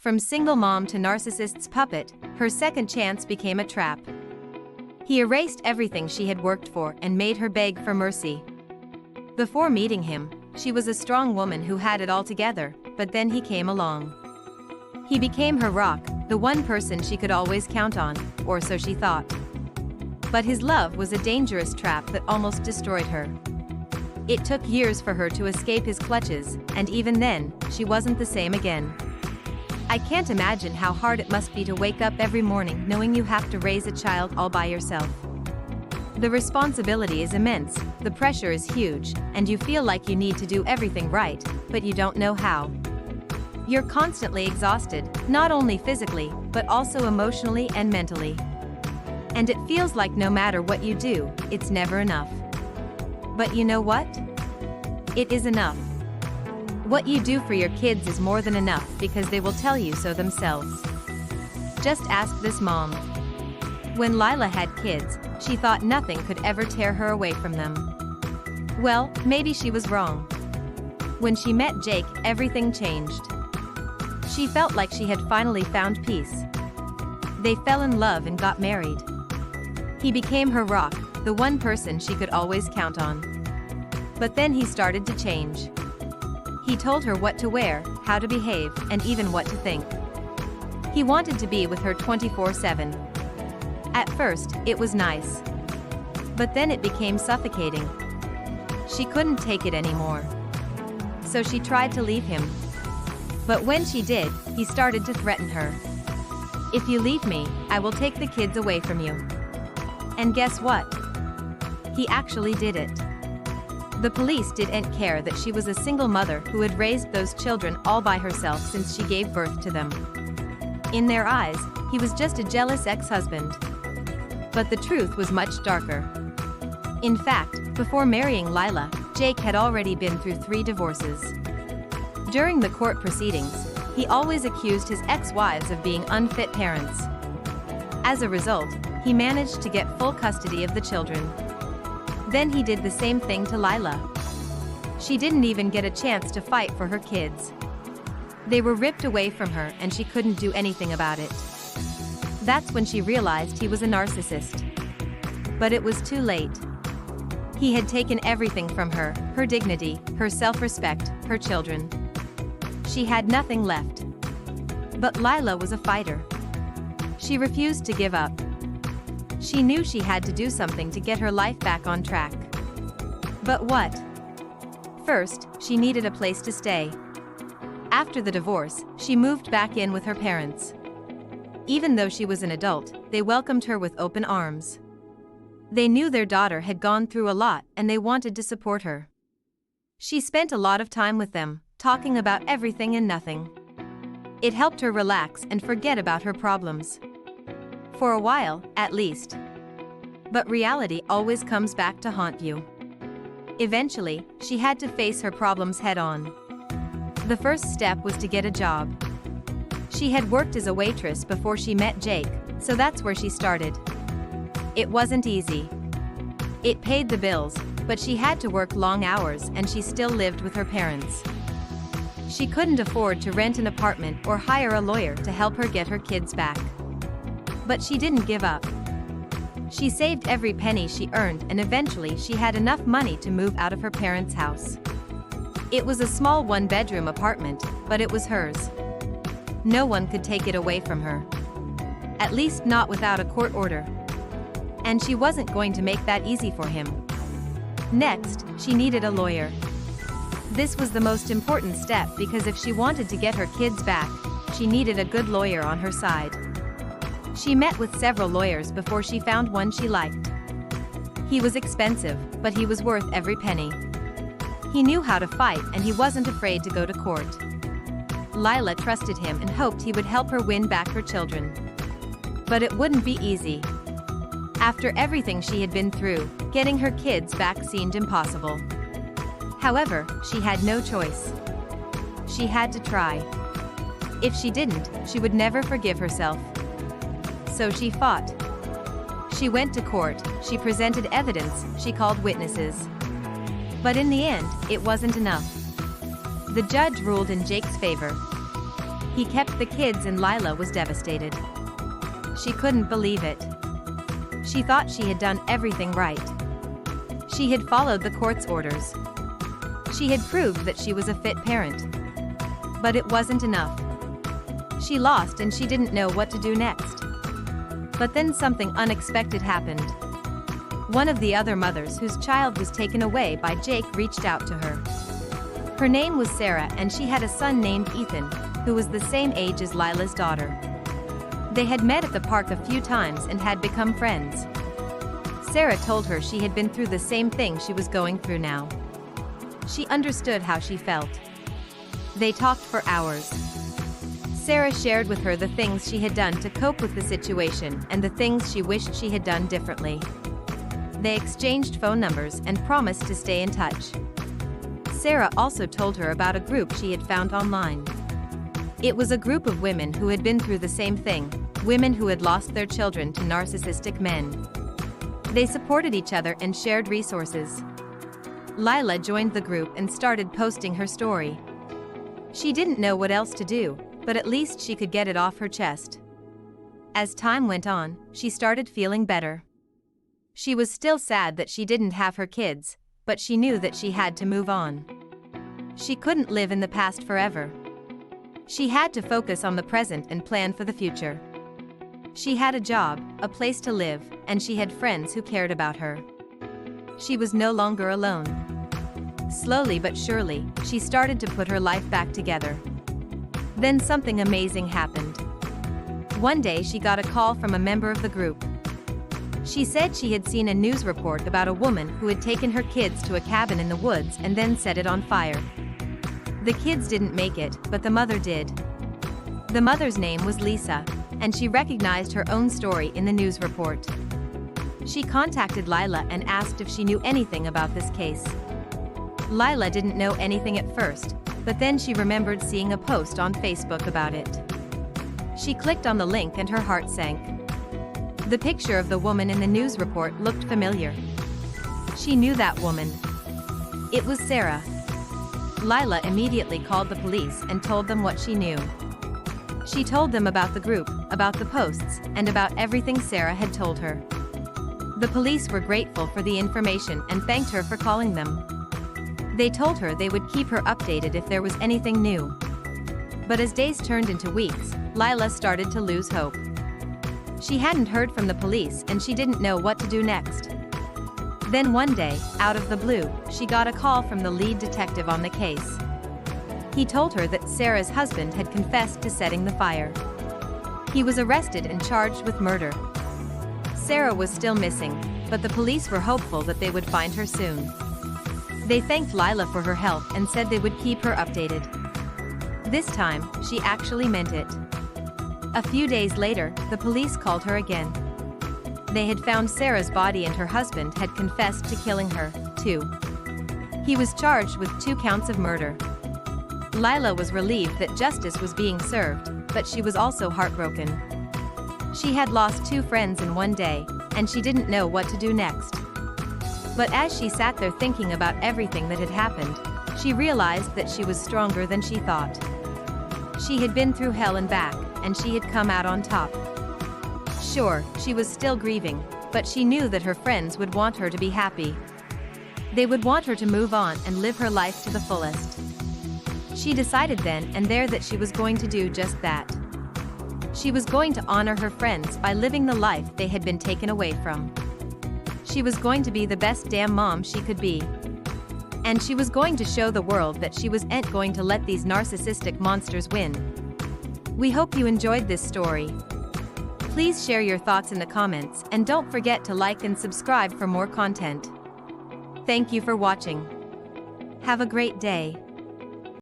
From single mom to narcissist's puppet, her second chance became a trap. He erased everything she had worked for and made her beg for mercy. Before meeting him, she was a strong woman who had it all together, but then he came along. He became her rock, the one person she could always count on, or so she thought. But his love was a dangerous trap that almost destroyed her. It took years for her to escape his clutches, and even then, she wasn't the same again. I can't imagine how hard it must be to wake up every morning knowing you have to raise a child all by yourself. The responsibility is immense, the pressure is huge, and you feel like you need to do everything right, but you don't know how. You're constantly exhausted, not only physically, but also emotionally and mentally. And it feels like no matter what you do, it's never enough. But you know what? It is enough. What you do for your kids is more than enough because they will tell you so themselves. Just ask this mom. When Lila had kids, she thought nothing could ever tear her away from them. Well, maybe she was wrong. When she met Jake, everything changed. She felt like she had finally found peace. They fell in love and got married. He became her rock, the one person she could always count on. But then he started to change. He told her what to wear, how to behave, and even what to think. He wanted to be with her 24/7. At first, it was nice. But then it became suffocating. She couldn't take it anymore. So she tried to leave him. But when she did, he started to threaten her. If you leave me, I will take the kids away from you. And guess what? He actually did it. The police didn't care that she was a single mother who had raised those children all by herself since she gave birth to them. In their eyes, he was just a jealous ex-husband. But the truth was much darker. In fact, before marrying Lila, Jake had already been through 3 divorces. During the court proceedings, he always accused his ex-wives of being unfit parents. As a result, he managed to get full custody of the children. Then he did the same thing to Lila. She didn't even get a chance to fight for her kids. They were ripped away from her and she couldn't do anything about it. That's when she realized he was a narcissist. But it was too late. He had taken everything from her, her dignity, her self-respect, her children. She had nothing left. But Lila was a fighter. She refused to give up. She knew she had to do something to get her life back on track. But what? First, she needed a place to stay. After the divorce, she moved back in with her parents. Even though she was an adult, they welcomed her with open arms. They knew their daughter had gone through a lot and they wanted to support her. She spent a lot of time with them, talking about everything and nothing. It helped her relax and forget about her problems. For a while, at least. But reality always comes back to haunt you. Eventually, she had to face her problems head-on. The first step was to get a job. She had worked as a waitress before she met Jake, so that's where she started. It wasn't easy. It paid the bills, but she had to work long hours and she still lived with her parents. She couldn't afford to rent an apartment or hire a lawyer to help her get her kids back. But she didn't give up. She saved every penny she earned and eventually she had enough money to move out of her parents' house. It was a small 1-bedroom apartment, but it was hers. No one could take it away from her. At least not without a court order. And she wasn't going to make that easy for him. Next, she needed a lawyer. This was the most important step because if she wanted to get her kids back, she needed a good lawyer on her side. She met with several lawyers before she found one she liked. He was expensive, but he was worth every penny. He knew how to fight and he wasn't afraid to go to court. Lila trusted him and hoped he would help her win back her children. But it wouldn't be easy. After everything she had been through, getting her kids back seemed impossible. However, she had no choice. She had to try. If she didn't, she would never forgive herself. So she fought. She went to court, she presented evidence, she called witnesses. But in the end, it wasn't enough. The judge ruled in Jake's favor. He kept the kids and Lila was devastated. She couldn't believe it. She thought she had done everything right. She had followed the court's orders. She had proved that she was a fit parent. But it wasn't enough. She lost and she didn't know what to do next. But then something unexpected happened. One of the other mothers whose child was taken away by Jake reached out to her. Her name was Sarah and she had a son named Ethan, who was the same age as Lila's daughter. They had met at the park a few times and had become friends. Sarah told her she had been through the same thing she was going through now. She understood how she felt. They talked for hours. Sarah shared with her the things she had done to cope with the situation and the things she wished she had done differently. They exchanged phone numbers and promised to stay in touch. Sarah also told her about a group she had found online. It was a group of women who had been through the same thing, women who had lost their children to narcissistic men. They supported each other and shared resources. Lila joined the group and started posting her story. She didn't know what else to do, but at least she could get it off her chest. As time went on, she started feeling better. She was still sad that she didn't have her kids, but she knew that she had to move on. She couldn't live in the past forever. She had to focus on the present and plan for the future. She had a job, a place to live, and she had friends who cared about her. She was no longer alone. Slowly but surely, she started to put her life back together. Then something amazing happened. One day she got a call from a member of the group. She said she had seen a news report about a woman who had taken her kids to a cabin in the woods and then set it on fire. The kids didn't make it, but the mother did. The mother's name was Lisa, and she recognized her own story in the news report. She contacted Lila and asked if she knew anything about this case. Lila didn't know anything at first, but then she remembered seeing a post on Facebook about it. She clicked on the link and her heart sank. The picture of the woman in the news report looked familiar. She knew that woman. It was Sarah. Lila immediately called the police and told them what she knew. She told them about the group, about the posts, and about everything Sarah had told her. The police were grateful for the information and thanked her for calling them. They told her they would keep her updated if there was anything new. But as days turned into weeks, Lila started to lose hope. She hadn't heard from the police and she didn't know what to do next. Then one day, out of the blue, she got a call from the lead detective on the case. He told her that Sarah's husband had confessed to setting the fire. He was arrested and charged with murder. Sarah was still missing, but the police were hopeful that they would find her soon. They thanked Lila for her help and said they would keep her updated. This time, she actually meant it. A few days later, the police called her again. They had found Sarah's body and her husband had confessed to killing her, too. He was charged with 2 counts of murder. Lila was relieved that justice was being served, but she was also heartbroken. She had lost 2 friends in one day, and she didn't know what to do next. But as she sat there thinking about everything that had happened, she realized that she was stronger than she thought. She had been through hell and back, and she had come out on top. Sure, she was still grieving, but she knew that her friends would want her to be happy. They would want her to move on and live her life to the fullest. She decided then and there that she was going to do just that. She was going to honor her friends by living the life they had been taken away from. She was going to be the best damn mom she could be. And she was going to show the world that she wasn't going to let these narcissistic monsters win. We hope you enjoyed this story. Please share your thoughts in the comments and don't forget to like and subscribe for more content. Thank you for watching. Have a great day.